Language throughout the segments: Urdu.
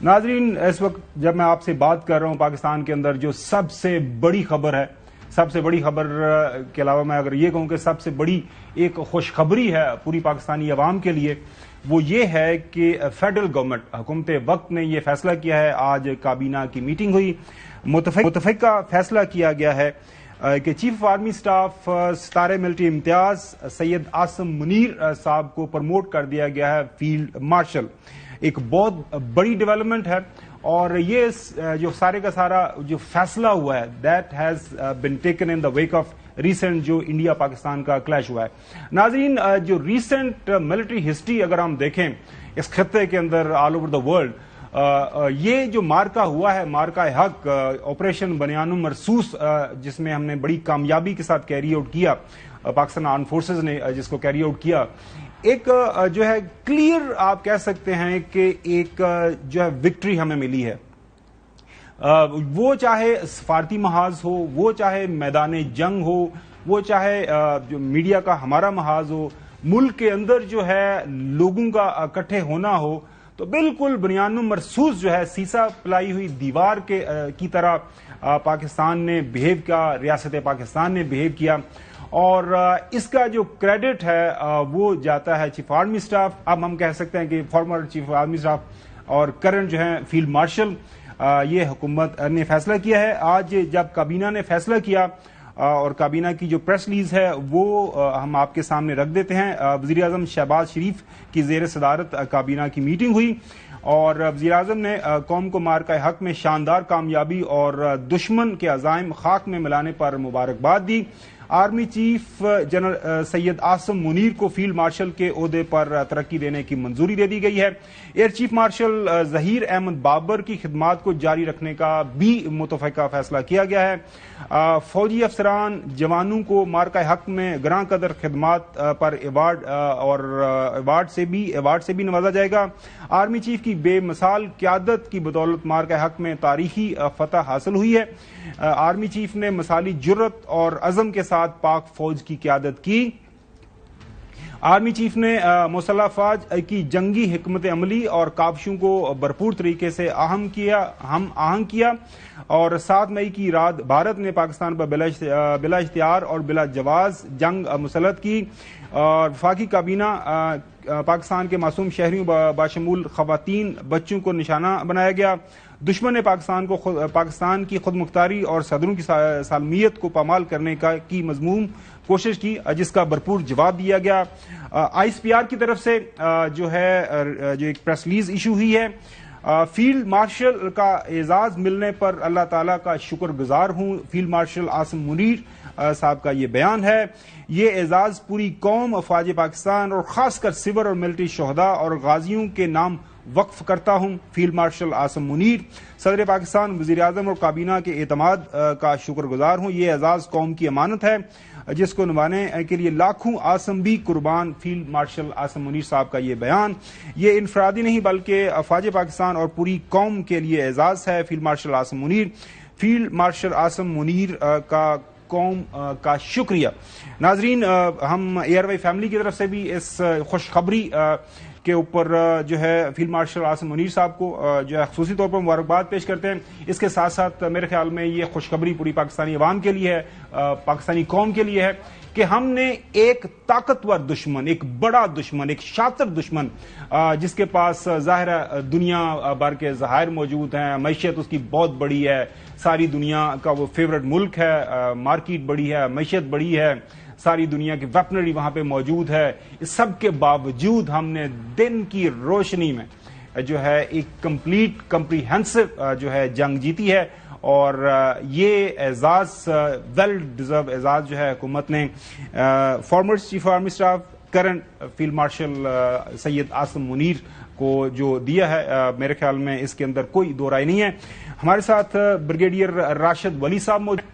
ناظرین، اس وقت جب میں آپ سے بات کر رہا ہوں پاکستان کے اندر جو سب سے بڑی خبر ہے، سب سے بڑی خبر کے علاوہ میں اگر یہ کہوں کہ سب سے بڑی ایک خوشخبری ہے پوری پاکستانی عوام کے لیے، وہ یہ ہے کہ فیڈرل گورنمنٹ حکومت وقت نے یہ فیصلہ کیا ہے. آج کابینہ کی میٹنگ ہوئی، متفقہ فیصلہ کیا گیا ہے کہ چیف آف آرمی سٹاف ستارے ملٹری امتیاز سید عاصم منیر صاحب کو پروموٹ کر دیا گیا ہے فیلڈ مارشل. ایک بہت بڑی ڈیولپمنٹ ہے اور یہ جو سارے کا سارا جو فیصلہ ہوا ہے that has been taken in the wake of recent جو انڈیا پاکستان کا کلیش ہوا ہے. ناظرین، جو ریسنٹ ملٹری ہسٹری اگر ہم دیکھیں اس خطے کے اندر آل اوور دا ورلڈ، یہ جو مارکا ہوا ہے، مارکا حق، آپریشن بنیان مرصوص، جس میں ہم نے بڑی کامیابی کے ساتھ کیری آؤٹ کیا، پاکستان آرم فورسز نے جس کو کیری آؤٹ کیا، ایک جو ہے کلیئر آپ کہہ سکتے ہیں کہ ایک جو ہے وکٹری ہمیں ملی ہے. وہ چاہے سفارتی محاذ ہو، وہ چاہے میدان جنگ ہو، وہ چاہے جو میڈیا کا ہمارا محاذ ہو، ملک کے اندر جو ہے لوگوں کا اکٹھے ہونا ہو، تو بالکل بنیان مرصوص جو ہے سیسا پلائی ہوئی دیوار کی طرح پاکستان نے بہیو کیا، ریاست پاکستان نے بہیو کیا. اور اس کا جو کریڈٹ ہے وہ جاتا ہے چیف آرمی سٹاف، اب ہم کہہ سکتے ہیں کہ فارمر چیف آرمی سٹاف اور کرنٹ جو ہیں فیلڈ مارشل. یہ حکومت نے فیصلہ کیا ہے. آج جب کابینہ نے فیصلہ کیا اور کابینہ کی جو پریس ریلیز ہے وہ ہم آپ کے سامنے رکھ دیتے ہیں. وزیر اعظم شہباز شریف کی زیر صدارت کابینہ کی میٹنگ ہوئی اور وزیر اعظم نے قوم کو مارکہ حق میں شاندار کامیابی اور دشمن کے عزائم خاک میں ملانے پر مبارکباد دی. آرمی چیف جنرل سید عاصم منیر کو فیلڈ مارشل کے عہدے پر ترقی دینے کی منظوری دے دی گئی ہے. Air chief marshal Zaheer Ahmed Babar کی خدمات کو جاری رکھنے کا بھی متفقہ فیصلہ کیا گیا ہے. فوجی افسران جوانوں کو مارکہ حق میں گراں قدر خدمات پر ایوارڈ سے بھی نوازا جائے گا. آرمی چیف کی بے مثال قیادت کی بدولت مارکہ حق میں تاریخی فتح حاصل ہوئی ہے. آرمی چیف نے مثالی جرت اور عزم کے ساتھ پاک فوج کی قیادت کی. آرمی چیف نے مسلح افواج کی جنگی حکمت عملی اور کاوشوں کو بھرپور طریقے سے ہم آہنگ کیا اور 7 مئی کی رات بھارت نے پاکستان پر بلا اختیار اور بلا جواز جنگ مسلط کی. اور وفاقی کابینہ پاکستان کے معصوم شہریوں باشمول خواتین بچوں کو نشانہ بنایا گیا. دشمن نے پاکستان کی خود مختاری اور صدروں کی سالمیت کو پامال کرنے کی مذموم کوشش کی، جس کا بھرپور جواب دیا گیا. آئی ایس پی آر کی طرف سے جو ایک پریس ریلیز ایشو ہوئی ہے. فیلڈ مارشل کا اعزاز ملنے پر اللہ تعالیٰ کا شکر گزار ہوں، فیلڈ مارشل عاصم منیر صاحب کا یہ بیان ہے. یہ اعزاز پوری قوم، افواج پاکستان اور خاص کر سول اور ملٹری شہداء اور غازیوں کے نام وقف کرتا ہوں. فیلڈ مارشل عاصم منیر، صدر پاکستان، وزیر اعظم اور کابینہ کے اعتماد کا شکر گزار ہوں. یہ اعزاز قوم کی امانت ہے جس کو نبھانے کے لیے لاکھوں عاصم بھی قربان. فیلڈ مارشل عاصم منیر صاحب کا یہ بیان یہ انفرادی نہیں بلکہ افواج پاکستان اور پوری قوم کے لیے اعزاز ہے. Field marshal Asim Munir, field marshal Asim Munir کا قوم کا شکریہ. ناظرین، ہم اے آر وائی فیملی کی طرف سے بھی اس خوشخبری کے اوپر جو ہے فیلڈ مارشل عاصم منیر صاحب کو جو ہے خصوصی طور پر مبارکباد پیش کرتے ہیں. اس کے ساتھ ساتھ میرے خیال میں یہ خوشخبری پوری پاکستانی عوام کے لیے ہے، پاکستانی قوم کے لیے ہے کہ ہم نے ایک طاقتور دشمن، ایک بڑا دشمن، ایک شاطر دشمن جس کے پاس ظاہر دنیا بھر کے ذخائر موجود ہیں، معیشت اس کی بہت بڑی ہے، ساری دنیا کا وہ فیورٹ ملک ہے، مارکیٹ بڑی ہے، معیشت بڑی ہے، ساری دنیا کی ویپنری وہاں پہ موجود ہے. اس سب کے باوجود ہم نے دن کی روشنی میں جو ہے ایک کمپلیٹ کمپریہنسو جو ہے جنگ جیتی ہے. اور یہ اعزاز ویل ڈیزرو اعزاز جو ہے حکومت نے former chief army staff current field marshal Syed Asim Munir کو جو دیا ہے، میرے خیال میں اس کے اندر کوئی دو رائے نہیں ہے. ہمارے ساتھ بریگیڈیئر راشد ولی صاحب موجود،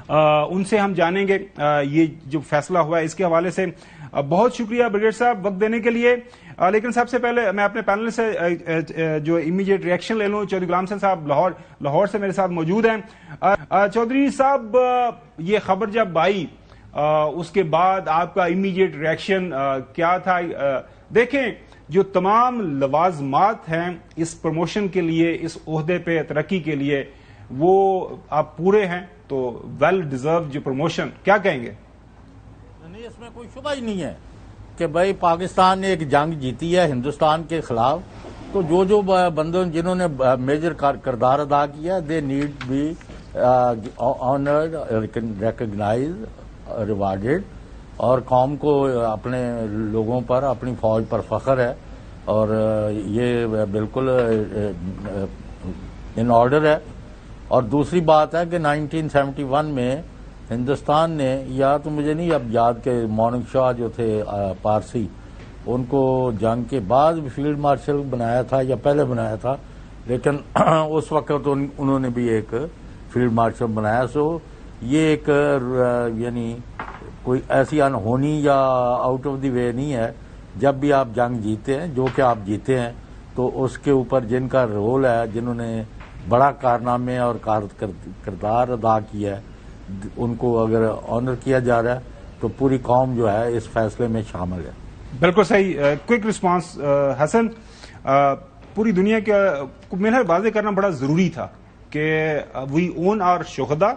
ان سے ہم جانیں گے یہ جو فیصلہ ہوا ہے اس کے حوالے سے. بہت شکریہ بریگیڈیئر صاحب وقت دینے کے لیے. لیکن سب سے پہلے میں اپنے پینل سے جو امیڈیٹ ریئیکشن لے لوں. چودھری غلام صاحب لاہور سے میرے ساتھ موجود ہیں. چودھری صاحب، یہ خبر جب آئی اس کے بعد آپ کا امیڈیٹ ریئیکشن کیا تھا؟ دیکھیں، جو تمام لوازمات ہیں اس پروموشن کے لیے، اس عہدے پہ ترقی کے لیے، وہ آپ پورے ہیں تو ویل ڈیزرو جو پروموشن، کیا کہیں گے؟ نہیں، اس میں کوئی شبہ ہی نہیں ہے کہ بھائی پاکستان نے ایک جنگ جیتی ہے ہندوستان کے خلاف، تو جو بندوں جنہوں نے میجر کردار ادا کیا، they need be honoured, recognised, rewarded, اور قوم کو اپنے لوگوں پر، اپنی فوج پر فخر ہے، اور یہ بالکل ان آرڈر ہے۔ اور دوسری بات ہے کہ 1971 میں ہندوستان نے، یا تو مجھے نہیں اب یاد کہ مونک شاہ جو تھے پارسی، ان کو جنگ کے بعد فیلڈ مارشل بنایا تھا یا پہلے بنایا تھا، لیکن اس وقت انہوں نے بھی ایک فیلڈ مارشل بنایا۔ سو یہ ایک یعنی کوئی ایسی انہونی یا آؤٹ آف دی وے نہیں ہے۔ جب بھی آپ جنگ جیتے ہیں، جو کہ آپ جیتے ہیں، تو اس کے اوپر جن کا رول ہے، جنہوں نے بڑا کارنامے اور کردار ادا کیا ہے، ان کو اگر آنر کیا جا رہا ہے تو پوری قوم جو ہے اس فیصلے میں شامل ہے۔ بالکل صحیح۔ کوئک رسپانس حسن، پوری دنیا کو میرا واضح کرنا بڑا ضروری تھا کہ وی اون آور شہدا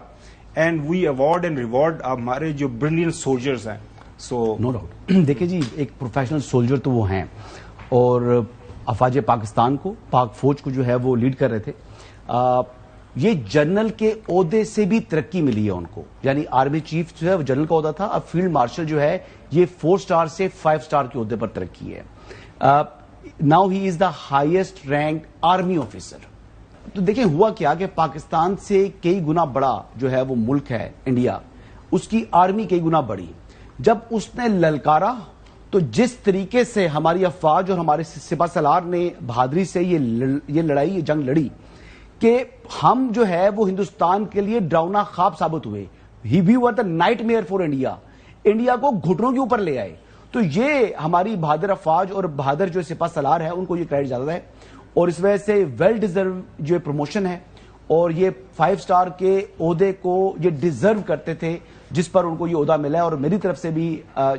and we award and reward ہمارے جو بریلینٹ سولجرز ہیں۔ سو نو ڈاؤٹ، دیکھیں جی، ایک پروفیشنل سولجر تو وہ ہیں، اور افواج پاکستان کو، پاک فوج کو جو ہے وہ لیڈ کر رہے تھے۔ یہ جنرل کے عہدے سے بھی ترقی ملی ہے ان کو، یعنی آرمی چیف جو ہے وہ جنرل کا عہدہ تھا، اب فیلڈ مارشل جو ہے یہ 4 سٹار سے 5 سٹار کے عہدے پر ترقی ہے۔ Now he is the highest rank army officer. تو دیکھیں ہوا کیا کہ پاکستان سے کئی گنا بڑا جو ہے وہ ملک ہے انڈیا، اس کی آرمی کئی گنا بڑی۔ جب اس نے للکارا تو جس طریقے سے ہماری افواج اور ہمارے سپہ سالار نے بہادری سے یہ لڑائی، یہ جنگ لڑی کہ ہم جو ہے وہ ہندوستان کے لیے ڈراؤنا خواب ثابت ہوئے۔ We were the nightmare for India, India کو گھٹنوں کے اوپر لے آئے۔ تو یہ ہماری بہادر افواج اور بہادر جو سپہ سالار ہے ان کو یہ کریڈٹ زیادہ ہے، اور اس وجہ سے ویل ڈیزرو جو پروموشن ہے، اور یہ 5 سٹار کے عہدے کو یہ ڈیزرو کرتے تھے جس پر ان کو یہ عہدہ ملا ہے۔ اور میری طرف سے بھی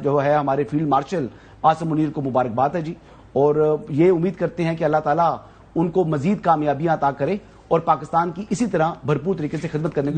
جو ہے ہمارے فیلڈ مارشل عاصم منیر کو مبارکباد ہے جی، اور یہ امید کرتے ہیں کہ اللہ تعالیٰ ان کو مزید کامیابیاں عطا کرے اور پاکستان کی اسی طرح بھرپور طریقے سے خدمت کرنے کی